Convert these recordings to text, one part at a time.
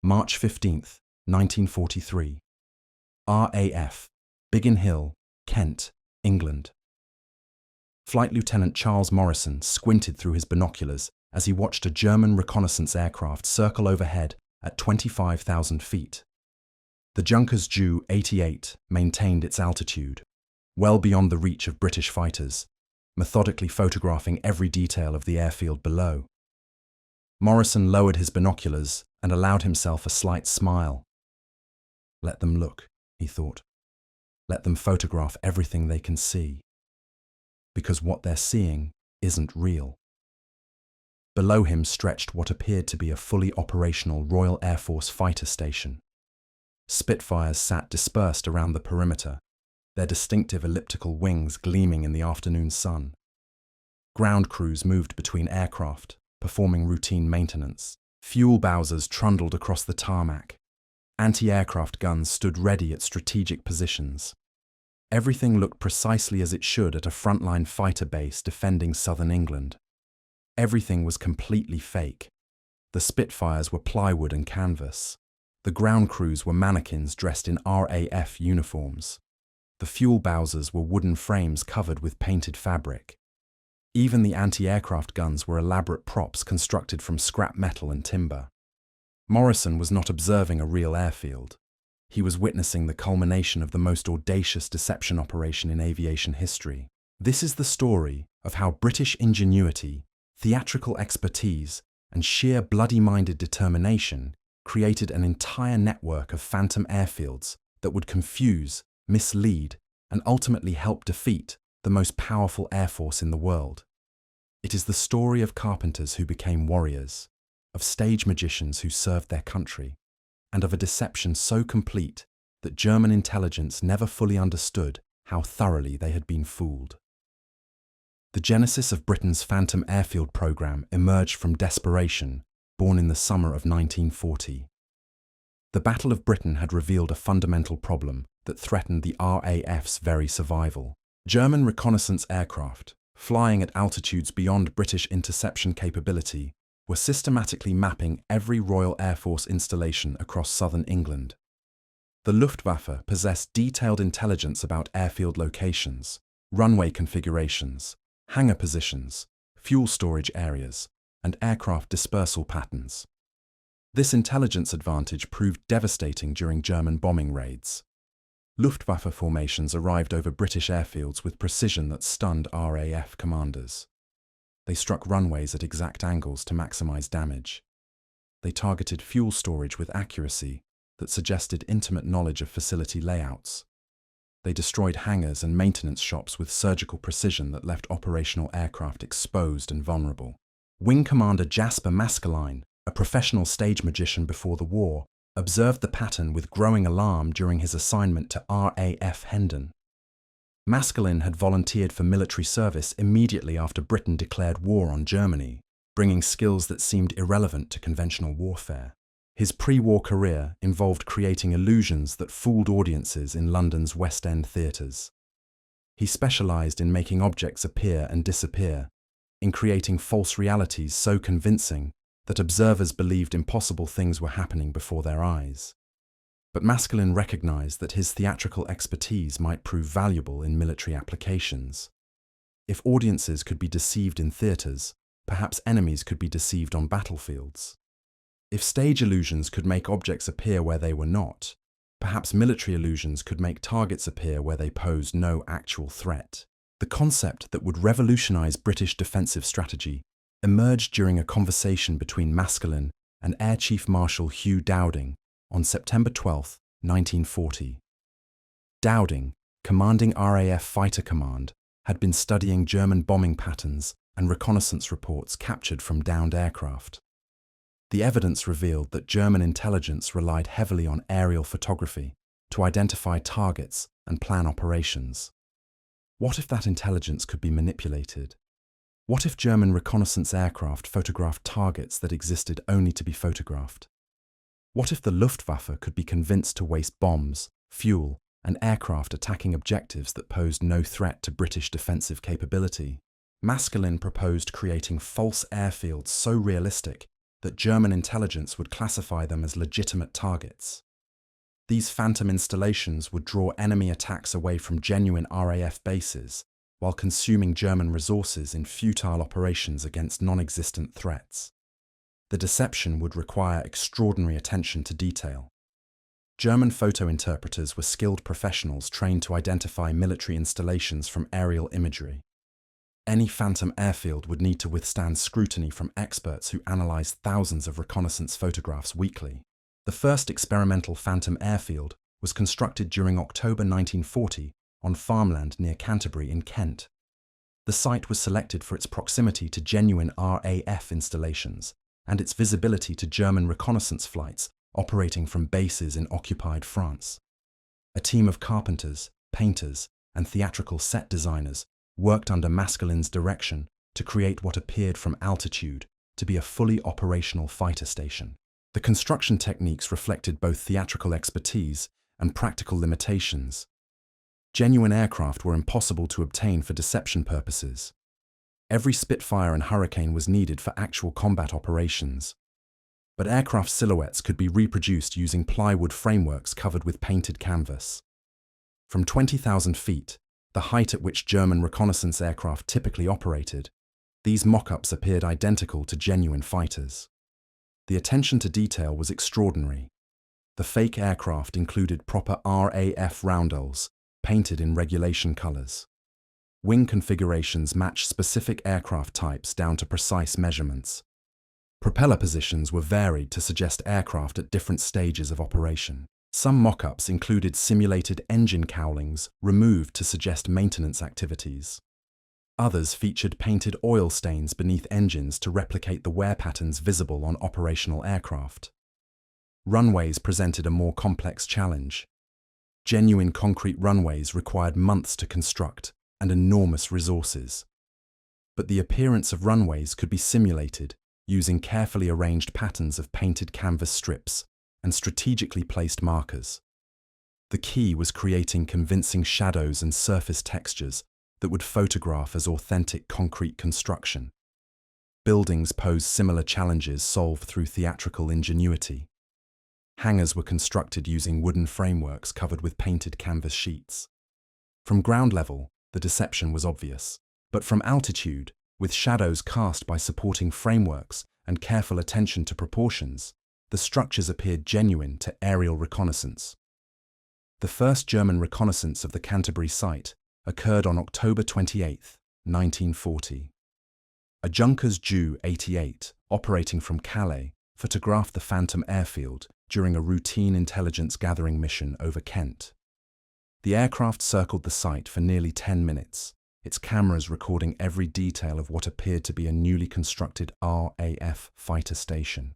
March 15th, 1943. RAF, Biggin Hill, Kent, England. Flight Lieutenant Charles Morrison squinted through his binoculars as he watched a German reconnaissance aircraft circle overhead at 25,000 feet. The Junkers Ju-88 maintained its altitude, well beyond the reach of British fighters, methodically photographing every detail of the airfield below. Morrison lowered his binoculars and allowed himself a slight smile. Let them look, he thought. Let them photograph everything they can see. Because what they're seeing isn't real. Below him stretched what appeared to be a fully operational Royal Air Force fighter station. Spitfires sat dispersed around the perimeter, their distinctive elliptical wings gleaming in the afternoon sun. Ground crews moved between aircraft, performing routine maintenance. Fuel bowsers trundled across the tarmac. Anti-aircraft guns stood ready at strategic positions. Everything looked precisely as it should at a frontline fighter base defending southern England. Everything was completely fake. The Spitfires were plywood and canvas. The ground crews were mannequins dressed in RAF uniforms. The fuel bowsers were wooden frames covered with painted fabric. Even the anti-aircraft guns were elaborate props constructed from scrap metal and timber. Morrison was not observing a real airfield. He was witnessing the culmination of the most audacious deception operation in aviation history. This is the story of how British ingenuity, theatrical expertise, and sheer bloody-minded determination created an entire network of phantom airfields that would confuse, mislead, and ultimately help defeat the most powerful air force in the world. It is the story of carpenters who became warriors, of stage magicians who served their country, and of a deception so complete that German intelligence never fully understood how thoroughly they had been fooled. The genesis of Britain's Phantom Airfield program emerged from desperation, born in the summer of 1940. The Battle of Britain had revealed a fundamental problem that threatened the RAF's very survival. German reconnaissance aircraft, flying at altitudes beyond British interception capability, were systematically mapping every Royal Air Force installation across southern England. The Luftwaffe possessed detailed intelligence about airfield locations, runway configurations, hangar positions, fuel storage areas, and aircraft dispersal patterns. This intelligence advantage proved devastating during German bombing raids. Luftwaffe formations arrived over British airfields with precision that stunned RAF commanders. They struck runways at exact angles to maximize damage. They targeted fuel storage with accuracy that suggested intimate knowledge of facility layouts. They destroyed hangars and maintenance shops with surgical precision that left operational aircraft exposed and vulnerable. Wing Commander Jasper Maskelyne, a professional stage magician before the war, observed the pattern with growing alarm during his assignment to RAF Hendon. Maskelyne had volunteered for military service immediately after Britain declared war on Germany, bringing skills that seemed irrelevant to conventional warfare. His pre-war career involved creating illusions that fooled audiences in London's West End theatres. He specialised in making objects appear and disappear, in creating false realities so convincing that observers believed impossible things were happening before their eyes. But Maskelyne recognised that his theatrical expertise might prove valuable in military applications. If audiences could be deceived in theatres, perhaps enemies could be deceived on battlefields. If stage illusions could make objects appear where they were not, perhaps military illusions could make targets appear where they posed no actual threat. The concept that would revolutionise British defensive strategy emerged during a conversation between Maskelyne and Air Chief Marshal Hugh Dowding on September 12, 1940. Dowding, commanding RAF Fighter Command, had been studying German bombing patterns and reconnaissance reports captured from downed aircraft. The evidence revealed that German intelligence relied heavily on aerial photography to identify targets and plan operations. What if that intelligence could be manipulated? What if German reconnaissance aircraft photographed targets that existed only to be photographed? What if the Luftwaffe could be convinced to waste bombs, fuel, and aircraft attacking objectives that posed no threat to British defensive capability? Maskelyne proposed creating false airfields so realistic that German intelligence would classify them as legitimate targets. These phantom installations would draw enemy attacks away from genuine RAF bases, while consuming German resources in futile operations against non-existent threats. The deception would require extraordinary attention to detail. German photo interpreters were skilled professionals trained to identify military installations from aerial imagery. Any phantom airfield would need to withstand scrutiny from experts who analyzed thousands of reconnaissance photographs weekly. The first experimental phantom airfield was constructed during October 1940 on farmland near Canterbury in Kent. The site was selected for its proximity to genuine RAF installations and its visibility to German reconnaissance flights operating from bases in occupied France. A team of carpenters, painters, and theatrical set designers worked under Maskelyne's direction to create what appeared from altitude to be a fully operational fighter station. The construction techniques reflected both theatrical expertise and practical limitations. Genuine aircraft were impossible to obtain for deception purposes. Every Spitfire and Hurricane was needed for actual combat operations. But aircraft silhouettes could be reproduced using plywood frameworks covered with painted canvas. From 20,000 feet, the height at which German reconnaissance aircraft typically operated, these mock-ups appeared identical to genuine fighters. The attention to detail was extraordinary. The fake aircraft included proper RAF roundels, painted in regulation colors. Wing configurations matched specific aircraft types down to precise measurements. Propeller positions were varied to suggest aircraft at different stages of operation. Some mock-ups included simulated engine cowlings removed to suggest maintenance activities. Others featured painted oil stains beneath engines to replicate the wear patterns visible on operational aircraft. Runways presented a more complex challenge. Genuine concrete runways required months to construct and enormous resources. But the appearance of runways could be simulated using carefully arranged patterns of painted canvas strips and strategically placed markers. The key was creating convincing shadows and surface textures that would photograph as authentic concrete construction. Buildings posed similar challenges solved through theatrical ingenuity. Hangars were constructed using wooden frameworks covered with painted canvas sheets. From ground level, the deception was obvious, but from altitude, with shadows cast by supporting frameworks and careful attention to proportions, the structures appeared genuine to aerial reconnaissance. The first German reconnaissance of the Canterbury site occurred on October 28, 1940. A Junkers Ju-88, operating from Calais, photographed the phantom airfield during a routine intelligence gathering mission over Kent. The aircraft circled the site for nearly 10 minutes, its cameras recording every detail of what appeared to be a newly constructed RAF fighter station.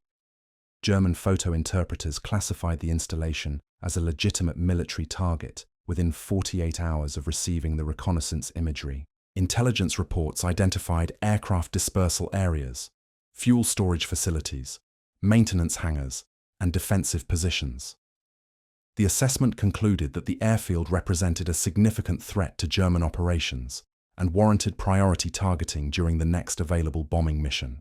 German photo interpreters classified the installation as a legitimate military target within 48 hours of receiving the reconnaissance imagery. Intelligence reports identified aircraft dispersal areas, fuel storage facilities, maintenance hangars, and defensive positions. The assessment concluded that the airfield represented a significant threat to German operations and warranted priority targeting during the next available bombing mission.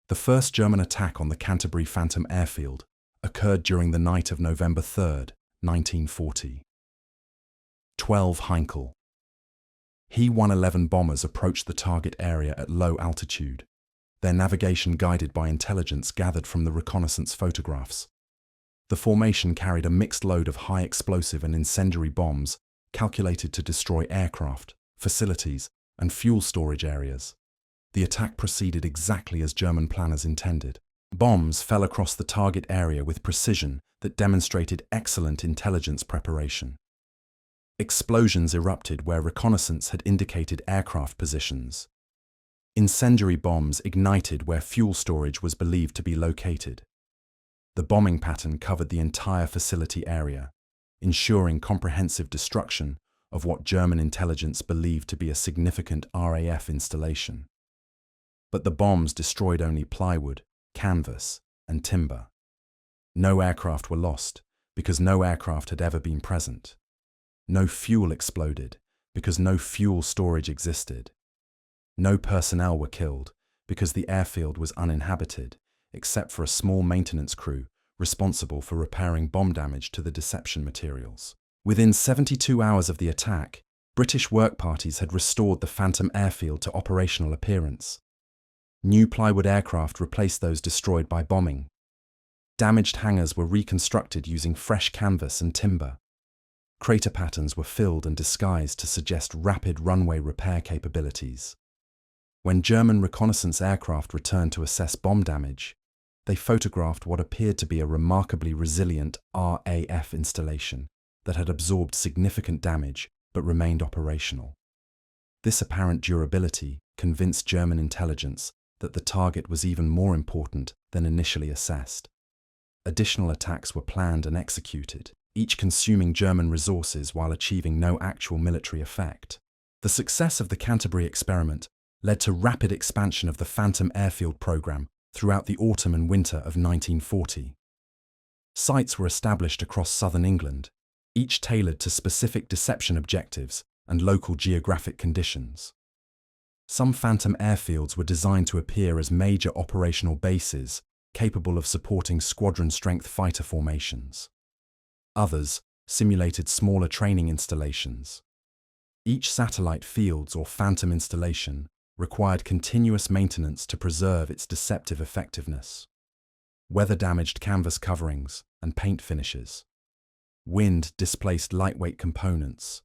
The first German attack on the Canterbury Phantom Airfield occurred during the night of November 3, 1940. 12 Heinkel. He-111 bombers approached the target area at low altitude, their navigation guided by intelligence gathered from the reconnaissance photographs. The formation carried a mixed load of high explosive and incendiary bombs calculated to destroy aircraft, facilities, and fuel storage areas. The attack proceeded exactly as German planners intended. Bombs fell across the target area with precision that demonstrated excellent intelligence preparation. Explosions erupted where reconnaissance had indicated aircraft positions. Incendiary bombs ignited where fuel storage was believed to be located. The bombing pattern covered the entire facility area, ensuring comprehensive destruction of what German intelligence believed to be a significant RAF installation. But the bombs destroyed only plywood, canvas, and timber. No aircraft were lost because no aircraft had ever been present. No fuel exploded because no fuel storage existed. No personnel were killed because the airfield was uninhabited except for a small maintenance crew responsible for repairing bomb damage to the deception materials. Within 72 hours of the attack, British work parties had restored the Phantom airfield to operational appearance. New plywood aircraft replaced those destroyed by bombing. Damaged hangars were reconstructed using fresh canvas and timber. Crater patterns were filled and disguised to suggest rapid runway repair capabilities. When German reconnaissance aircraft returned to assess bomb damage, they photographed what appeared to be a remarkably resilient RAF installation that had absorbed significant damage but remained operational. This apparent durability convinced German intelligence that the target was even more important than initially assessed. Additional attacks were planned and executed, each consuming German resources while achieving no actual military effect. The success of the Canterbury experiment led to rapid expansion of the Phantom airfield program throughout the autumn and winter of 1940. Sites were established across southern England, each tailored to specific deception objectives and local geographic conditions. Some Phantom airfields were designed to appear as major operational bases capable of supporting squadron-strength fighter formations. Others simulated smaller training installations. Each satellite fields or Phantom installation required continuous maintenance to preserve its deceptive effectiveness. Weather-damaged canvas coverings and paint finishes. Wind displaced lightweight components.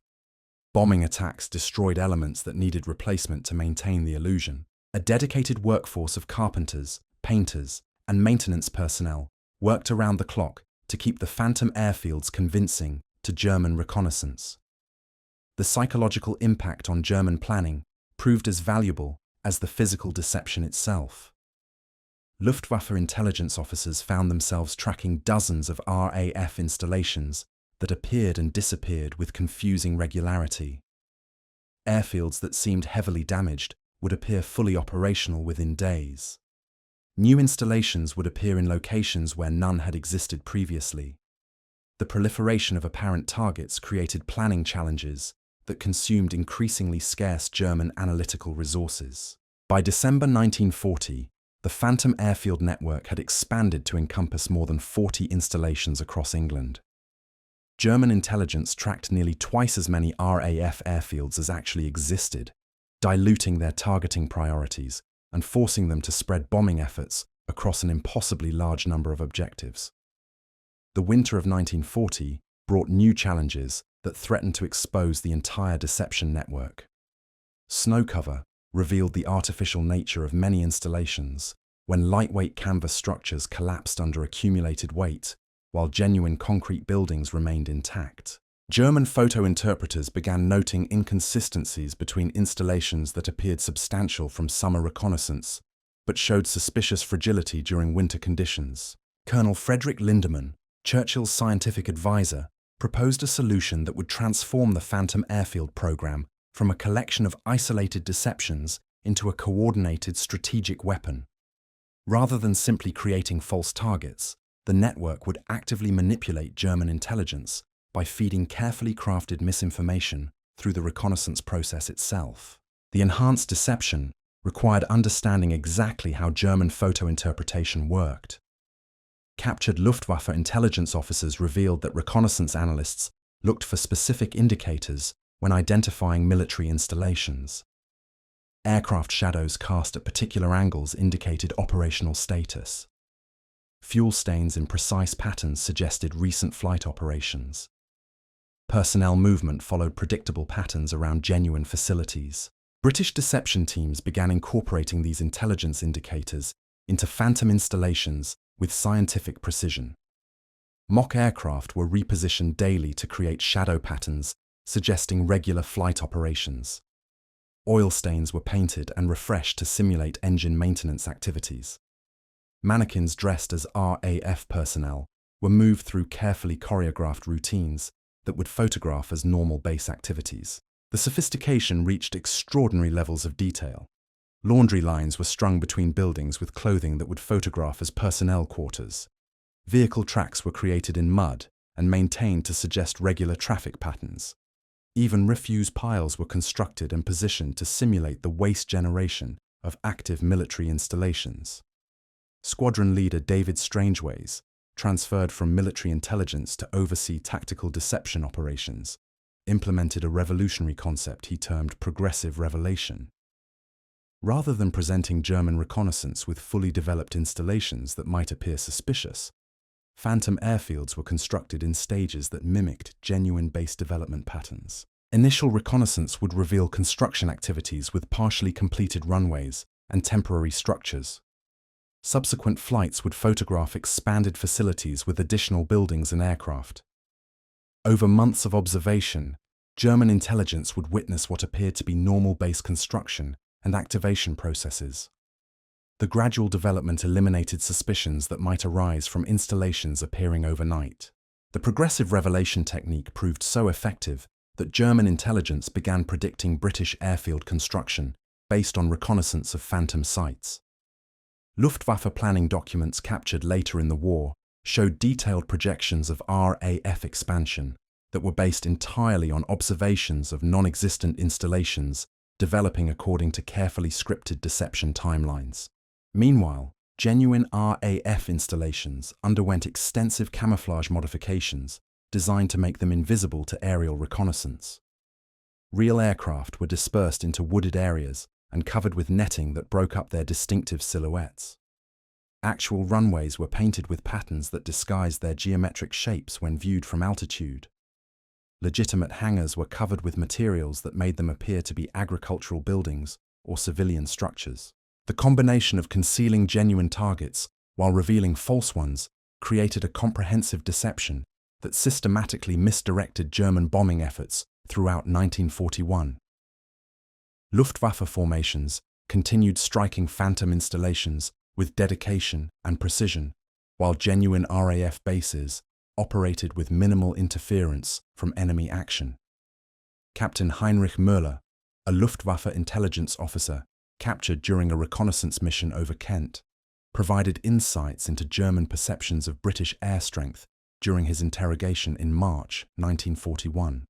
Bombing attacks destroyed elements that needed replacement to maintain the illusion. A dedicated workforce of carpenters, painters, and maintenance personnel worked around the clock to keep the Phantom airfields convincing to German reconnaissance. The psychological impact on German planning proved as valuable as the physical deception itself. Luftwaffe intelligence officers found themselves tracking dozens of RAF installations that appeared and disappeared with confusing regularity. Airfields that seemed heavily damaged would appear fully operational within days. New installations would appear in locations where none had existed previously. The proliferation of apparent targets created planning challenges that consumed increasingly scarce German analytical resources. By December 1940, the Phantom airfield network had expanded to encompass more than 40 installations across England. German intelligence tracked nearly twice as many RAF airfields as actually existed, diluting their targeting priorities and forcing them to spread bombing efforts across an impossibly large number of objectives. The winter of 1940 brought new challenges that threatened to expose the entire deception network. Snow cover revealed the artificial nature of many installations when lightweight canvas structures collapsed under accumulated weight, while genuine concrete buildings remained intact. German photo interpreters began noting inconsistencies between installations that appeared substantial from summer reconnaissance, but showed suspicious fragility during winter conditions. Colonel Frederick Lindemann, Churchill's scientific advisor, proposed a solution that would transform the Phantom airfield program from a collection of isolated deceptions into a coordinated strategic weapon. Rather than simply creating false targets, the network would actively manipulate German intelligence by feeding carefully crafted misinformation through the reconnaissance process itself. The enhanced deception required understanding exactly how German photo interpretation worked. Captured Luftwaffe intelligence officers revealed that reconnaissance analysts looked for specific indicators when identifying military installations. Aircraft shadows cast at particular angles indicated operational status. Fuel stains in precise patterns suggested recent flight operations. Personnel movement followed predictable patterns around genuine facilities. British deception teams began incorporating these intelligence indicators into Phantom installations with scientific precision. Mock aircraft were repositioned daily to create shadow patterns suggesting regular flight operations. Oil stains were painted and refreshed to simulate engine maintenance activities. Mannequins dressed as RAF personnel were moved through carefully choreographed routines that would photograph as normal base activities. The sophistication reached extraordinary levels of detail. Laundry lines were strung between buildings with clothing that would photograph as personnel quarters. Vehicle tracks were created in mud and maintained to suggest regular traffic patterns. Even refuse piles were constructed and positioned to simulate the waste generation of active military installations. Squadron leader David Strangeways transferred from military intelligence to oversee tactical deception operations, implemented a revolutionary concept he termed progressive revelation. Rather than presenting German reconnaissance with fully developed installations that might appear suspicious, phantom airfields were constructed in stages that mimicked genuine base development patterns. Initial reconnaissance would reveal construction activities with partially completed runways and temporary structures. Subsequent flights would photograph expanded facilities with additional buildings and aircraft. Over months of observation, German intelligence would witness what appeared to be normal base construction and activation processes. The gradual development eliminated suspicions that might arise from installations appearing overnight. The progressive revelation technique proved so effective that German intelligence began predicting British airfield construction based on reconnaissance of phantom sites. Luftwaffe planning documents captured later in the war showed detailed projections of RAF expansion that were based entirely on observations of non-existent installations developing according to carefully scripted deception timelines. Meanwhile, genuine RAF installations underwent extensive camouflage modifications designed to make them invisible to aerial reconnaissance. Real aircraft were dispersed into wooded areas and covered with netting that broke up their distinctive silhouettes. Actual runways were painted with patterns that disguised their geometric shapes when viewed from altitude. Legitimate hangars were covered with materials that made them appear to be agricultural buildings or civilian structures. The combination of concealing genuine targets while revealing false ones created a comprehensive deception that systematically misdirected German bombing efforts throughout 1941. Luftwaffe formations continued striking phantom installations with dedication and precision, while genuine RAF bases operated with minimal interference from enemy action. Captain Heinrich Müller, a Luftwaffe intelligence officer captured during a reconnaissance mission over Kent, provided insights into German perceptions of British air strength during his interrogation in March 1941.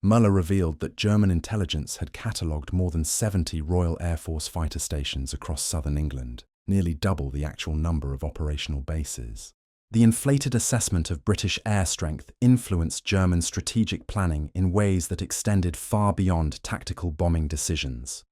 Müller revealed that German intelligence had catalogued more than 70 Royal Air Force fighter stations across southern England, nearly double the actual number of operational bases. The inflated assessment of British air strength influenced German strategic planning in ways that extended far beyond tactical bombing decisions.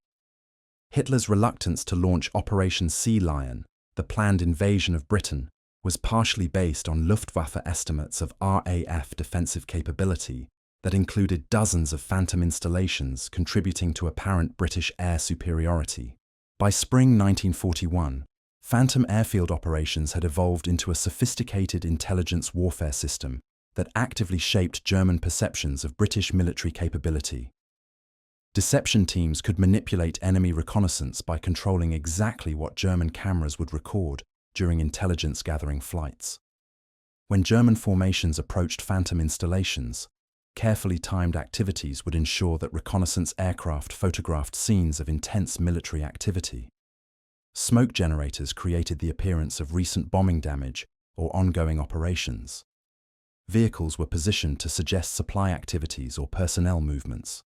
Hitler's reluctance to launch Operation Sea Lion, the planned invasion of Britain, was partially based on Luftwaffe estimates of RAF defensive capability that included dozens of phantom installations contributing to apparent British air superiority. By spring 1941, phantom airfield operations had evolved into a sophisticated intelligence warfare system that actively shaped German perceptions of British military capability. Deception teams could manipulate enemy reconnaissance by controlling exactly what German cameras would record during intelligence-gathering flights. When German formations approached phantom installations, carefully timed activities would ensure that reconnaissance aircraft photographed scenes of intense military activity. Smoke generators created the appearance of recent bombing damage or ongoing operations. Vehicles were positioned to suggest supply activities or personnel movements.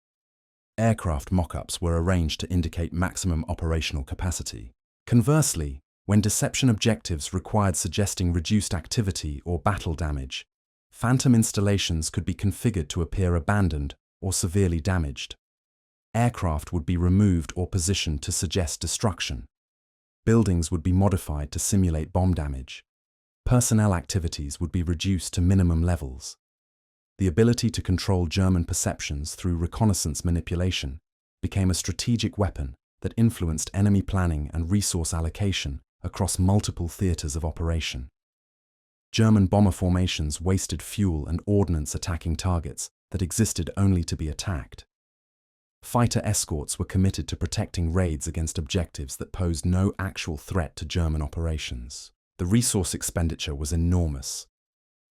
Aircraft mock-ups were arranged to indicate maximum operational capacity. Conversely, when deception objectives required suggesting reduced activity or battle damage, phantom installations could be configured to appear abandoned or severely damaged. Aircraft would be removed or positioned to suggest destruction. Buildings would be modified to simulate bomb damage. Personnel activities would be reduced to minimum levels. The ability to control German perceptions through reconnaissance manipulation became a strategic weapon that influenced enemy planning and resource allocation across multiple theaters of operation. German bomber formations wasted fuel and ordnance attacking targets that existed only to be attacked. Fighter escorts were committed to protecting raids against objectives that posed no actual threat to German operations. The resource expenditure was enormous.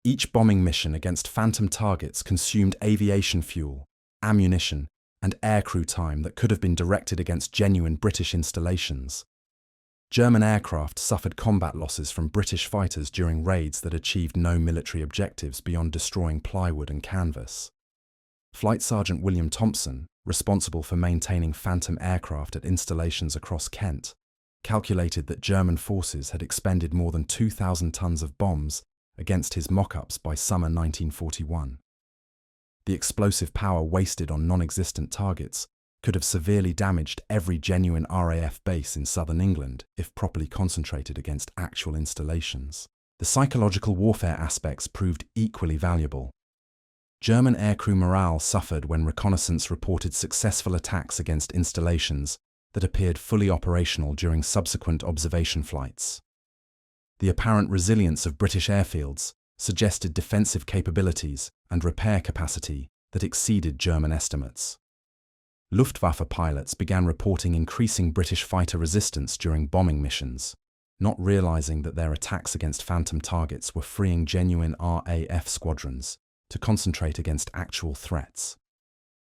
Each bombing mission against phantom targets consumed aviation fuel, ammunition, and aircrew time that could have been directed against genuine British installations. German aircraft suffered combat losses from British fighters during raids that achieved no military objectives beyond destroying plywood and canvas. Flight Sergeant William Thompson, responsible for maintaining phantom aircraft at installations across Kent, calculated that German forces had expended more than 2,000 tons of bombs against his mock-ups by summer 1941. The explosive power wasted on non-existent targets could have severely damaged every genuine RAF base in southern England if properly concentrated against actual installations. The psychological warfare aspects proved equally valuable. German aircrew morale suffered when reconnaissance reported successful attacks against installations that appeared fully operational during subsequent observation flights. The apparent resilience of British airfields suggested defensive capabilities and repair capacity that exceeded German estimates. Luftwaffe pilots began reporting increasing British fighter resistance during bombing missions, not realizing that their attacks against phantom targets were freeing genuine RAF squadrons to concentrate against actual threats.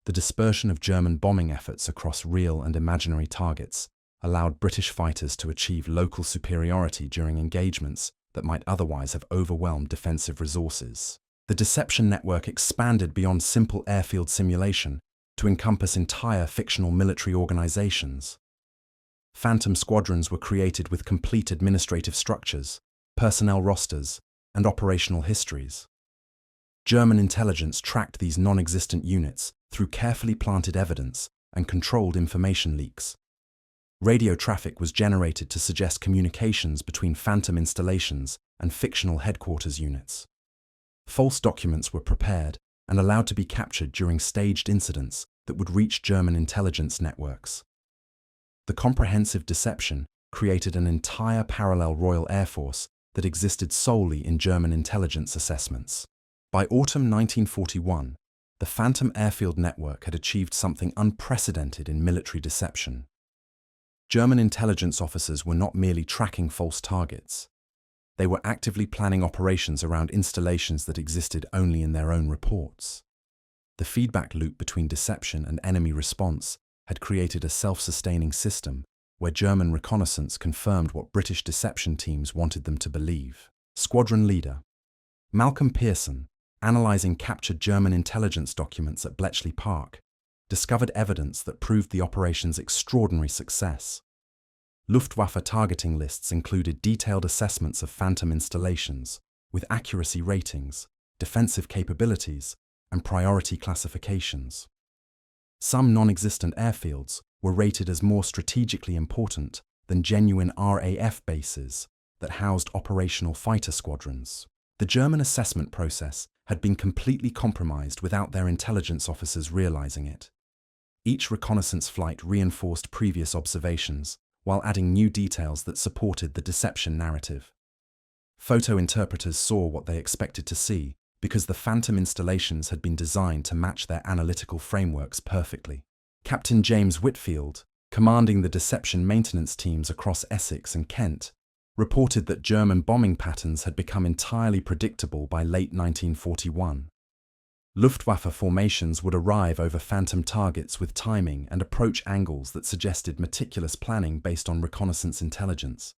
The dispersion of German bombing efforts across real and imaginary targets allowed British fighters to achieve local superiority during engagements that might otherwise have overwhelmed defensive resources. The deception network expanded beyond simple airfield simulation to encompass entire fictional military organizations. Phantom squadrons were created with complete administrative structures, personnel rosters, and operational histories. German intelligence tracked these non-existent units through carefully planted evidence and controlled information leaks. Radio traffic was generated to suggest communications between phantom installations and fictional headquarters units. False documents were prepared and allowed to be captured during staged incidents that would reach German intelligence networks. The comprehensive deception created an entire parallel Royal Air Force that existed solely in German intelligence assessments. By autumn 1941, the Phantom Airfield network had achieved something unprecedented in military deception. German intelligence officers were not merely tracking false targets. They were actively planning operations around installations that existed only in their own reports. The feedback loop between deception and enemy response had created a self-sustaining system where German reconnaissance confirmed what British deception teams wanted them to believe. Squadron leader Malcolm Pearson, analyzing captured German intelligence documents at Bletchley Park, discovered evidence that proved the operation's extraordinary success. Luftwaffe targeting lists included detailed assessments of phantom installations, with accuracy ratings, defensive capabilities, and priority classifications. Some non-existent airfields were rated as more strategically important than genuine RAF bases that housed operational fighter squadrons. The German assessment process had been completely compromised without their intelligence officers realizing it. Each reconnaissance flight reinforced previous observations, while adding new details that supported the deception narrative. Photo interpreters saw what they expected to see because the phantom installations had been designed to match their analytical frameworks perfectly. Captain James Whitfield, commanding the deception maintenance teams across Essex and Kent, reported that German bombing patterns had become entirely predictable by late 1941. Luftwaffe formations would arrive over phantom targets with timing and approach angles that suggested meticulous planning based on reconnaissance intelligence.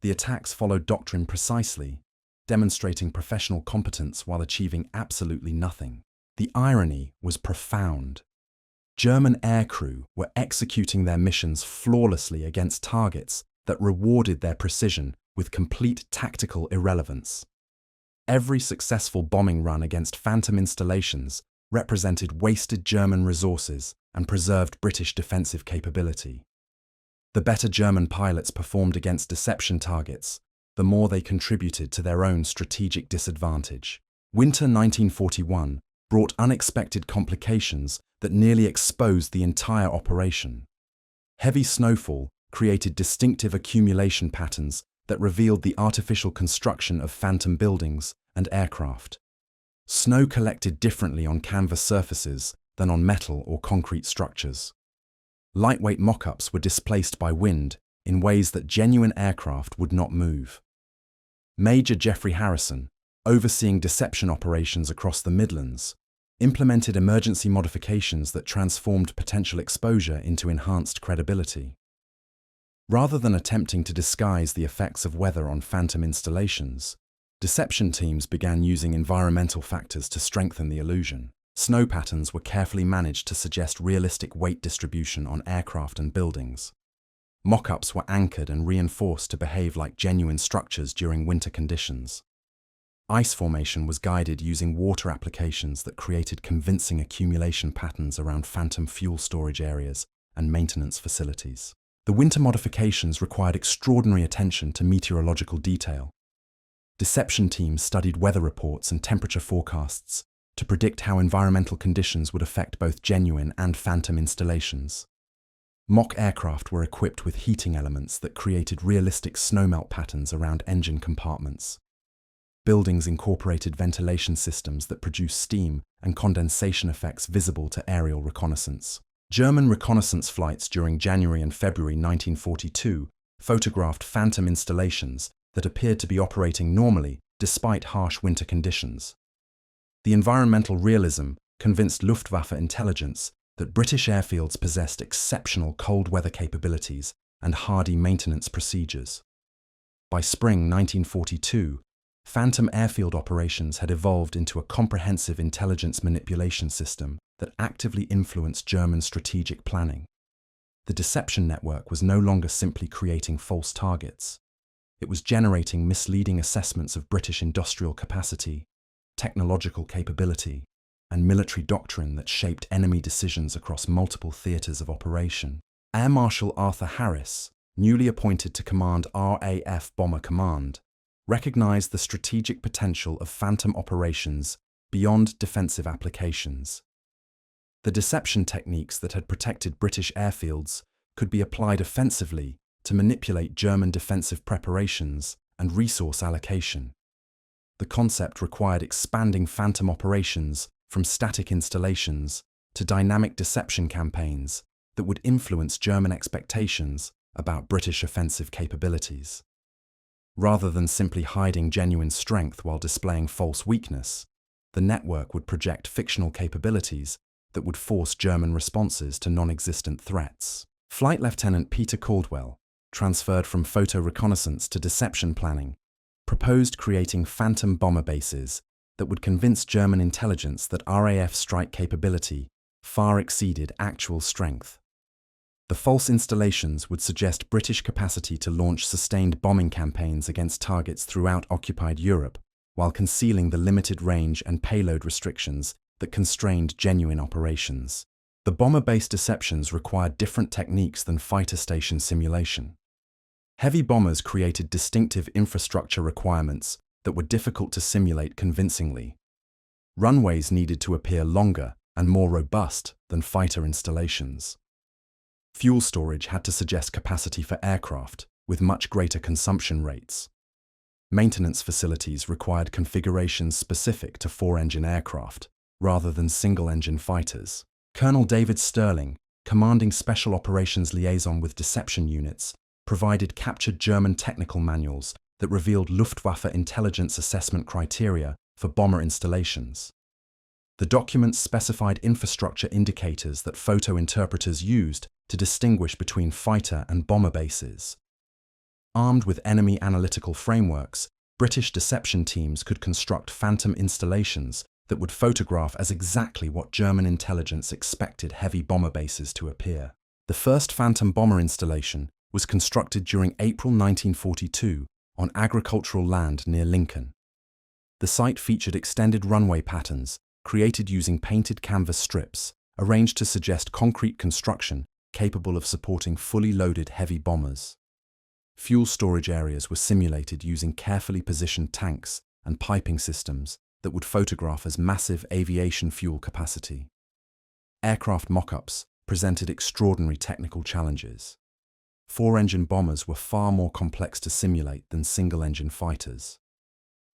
The attacks followed doctrine precisely, demonstrating professional competence while achieving absolutely nothing. The irony was profound. German aircrew were executing their missions flawlessly against targets that rewarded their precision with complete tactical irrelevance. Every successful bombing run against phantom installations represented wasted German resources and preserved British defensive capability. The better German pilots performed against deception targets, the more they contributed to their own strategic disadvantage. Winter 1941 brought unexpected complications that nearly exposed the entire operation. Heavy snowfall created distinctive accumulation patterns that revealed the artificial construction of phantom buildings and aircraft. Snow collected differently on canvas surfaces than on metal or concrete structures. Lightweight mock-ups were displaced by wind in ways that genuine aircraft would not move. Major Geoffrey Harrison, overseeing deception operations across the Midlands, implemented emergency modifications that transformed potential exposure into enhanced credibility. Rather than attempting to disguise the effects of weather on phantom installations, deception teams began using environmental factors to strengthen the illusion. Snow patterns were carefully managed to suggest realistic weight distribution on aircraft and buildings. Mock-ups were anchored and reinforced to behave like genuine structures during winter conditions. Ice formation was guided using water applications that created convincing accumulation patterns around phantom fuel storage areas and maintenance facilities. The winter modifications required extraordinary attention to meteorological detail. Deception teams studied weather reports and temperature forecasts to predict how environmental conditions would affect both genuine and phantom installations. Mock aircraft were equipped with heating elements that created realistic snowmelt patterns around engine compartments. Buildings incorporated ventilation systems that produced steam and condensation effects visible to aerial reconnaissance. German reconnaissance flights during January and February 1942 photographed phantom installations that appeared to be operating normally despite harsh winter conditions. The environmental realism convinced Luftwaffe intelligence that British airfields possessed exceptional cold weather capabilities and hardy maintenance procedures. By spring 1942, phantom airfield operations had evolved into a comprehensive intelligence manipulation system that actively influenced German strategic planning. The deception network was no longer simply creating false targets. It was generating misleading assessments of British industrial capacity, technological capability, and military doctrine that shaped enemy decisions across multiple theatres of operation. Air Marshal Arthur Harris, newly appointed to command RAF Bomber Command, recognized the strategic potential of phantom operations beyond defensive applications. The deception techniques that had protected British airfields could be applied offensively to manipulate German defensive preparations and resource allocation. The concept required expanding phantom operations from static installations to dynamic deception campaigns that would influence German expectations about British offensive capabilities. Rather than simply hiding genuine strength while displaying false weakness, the network would project fictional capabilities that would force German responses to non-existent threats. Flight Lieutenant Peter Caldwell, transferred from photo reconnaissance to deception planning, proposed creating phantom bomber bases that would convince German intelligence that RAF strike capability far exceeded actual strength. The false installations would suggest British capacity to launch sustained bombing campaigns against targets throughout occupied Europe, while concealing the limited range and payload restrictions that constrained genuine operations. The bomber-based deceptions required different techniques than fighter station simulation. Heavy bombers created distinctive infrastructure requirements that were difficult to simulate convincingly. Runways needed to appear longer and more robust than fighter installations. Fuel storage had to suggest capacity for aircraft, with much greater consumption rates. Maintenance facilities required configurations specific to four-engine aircraft, rather than single-engine fighters. Colonel David Sterling, commanding Special Operations Liaison with Deception Units, provided captured German technical manuals that revealed Luftwaffe intelligence assessment criteria for bomber installations. The documents specified infrastructure indicators that photo interpreters used to distinguish between fighter and bomber bases. Armed with enemy analytical frameworks, British deception teams could construct phantom installations that would photograph as exactly what German intelligence expected heavy bomber bases to appear. The first phantom bomber installation was constructed during April 1942 on agricultural land near Lincoln. The site featured extended runway patterns created using painted canvas strips, arranged to suggest concrete construction capable of supporting fully loaded heavy bombers. Fuel storage areas were simulated using carefully positioned tanks and piping systems that would photograph as massive aviation fuel capacity. Aircraft mock-ups presented extraordinary technical challenges. Four-engine bombers were far more complex to simulate than single-engine fighters.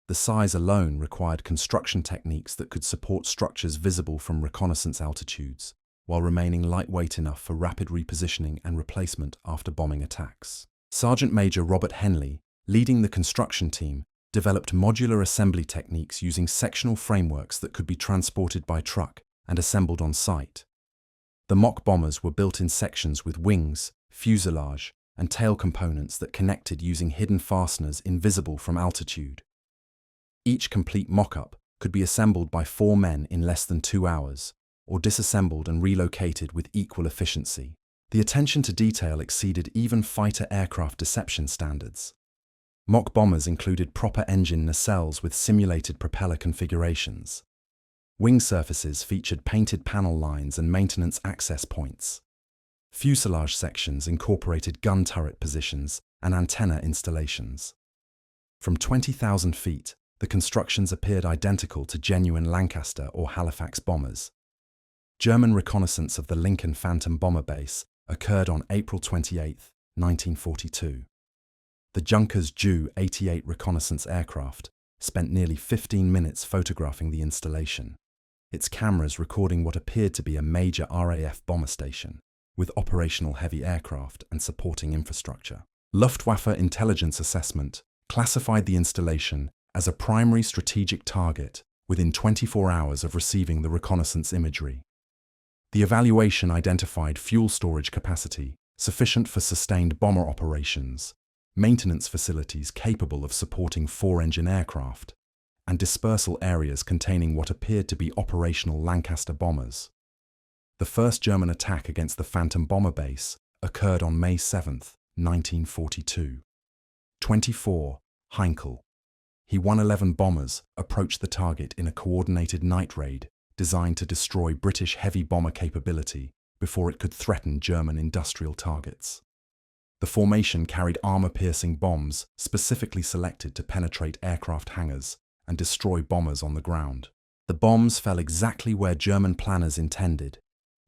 The size alone required construction techniques that could support structures visible from reconnaissance altitudes, while remaining lightweight enough for rapid repositioning and replacement after bombing attacks. Sergeant Major Robert Henley, leading the construction team, developed modular assembly techniques using sectional frameworks that could be transported by truck and assembled on site. The mock bombers were built in sections with wings, fuselage, and tail components that connected using hidden fasteners invisible from altitude. Each complete mock-up could be assembled by 4 men in less than 2 hours, or disassembled and relocated with equal efficiency. The attention to detail exceeded even fighter aircraft deception standards. Mock bombers included proper engine nacelles with simulated propeller configurations. Wing surfaces featured painted panel lines and maintenance access points. Fuselage sections incorporated gun turret positions and antenna installations. From 20,000 feet, the constructions appeared identical to genuine Lancaster or Halifax bombers. German reconnaissance of the Lincoln Phantom bomber base occurred on April 28, 1942. The Junkers Ju-88 reconnaissance aircraft spent nearly 15 minutes photographing the installation, its cameras recording what appeared to be a major RAF bomber station, with operational heavy aircraft and supporting infrastructure. Luftwaffe intelligence assessment classified the installation as a primary strategic target within 24 hours of receiving the reconnaissance imagery. The evaluation identified fuel storage capacity sufficient for sustained bomber operations, maintenance facilities capable of supporting 4-engine aircraft, and dispersal areas containing what appeared to be operational Lancaster bombers. The first German attack against the Phantom bomber base occurred on May 7, 1942. 24. Heinkel. He-111 bombers approached the target in a coordinated night raid designed to destroy British heavy bomber capability before it could threaten German industrial targets. The formation carried armor-piercing bombs specifically selected to penetrate aircraft hangars and destroy bombers on the ground. The bombs fell exactly where German planners intended,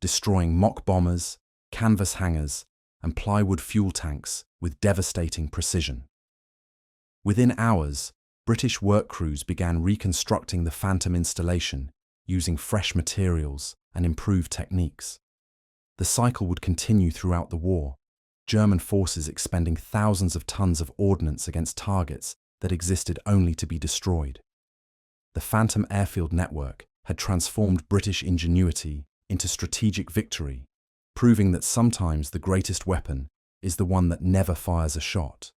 destroying mock bombers, canvas hangars, and plywood fuel tanks with devastating precision. Within hours, British work crews began reconstructing the Phantom installation using fresh materials and improved techniques. The cycle would continue throughout the war, German forces expending thousands of tons of ordnance against targets that existed only to be destroyed. The Phantom airfield network had transformed British ingenuity into strategic victory, proving that sometimes the greatest weapon is the one that never fires a shot.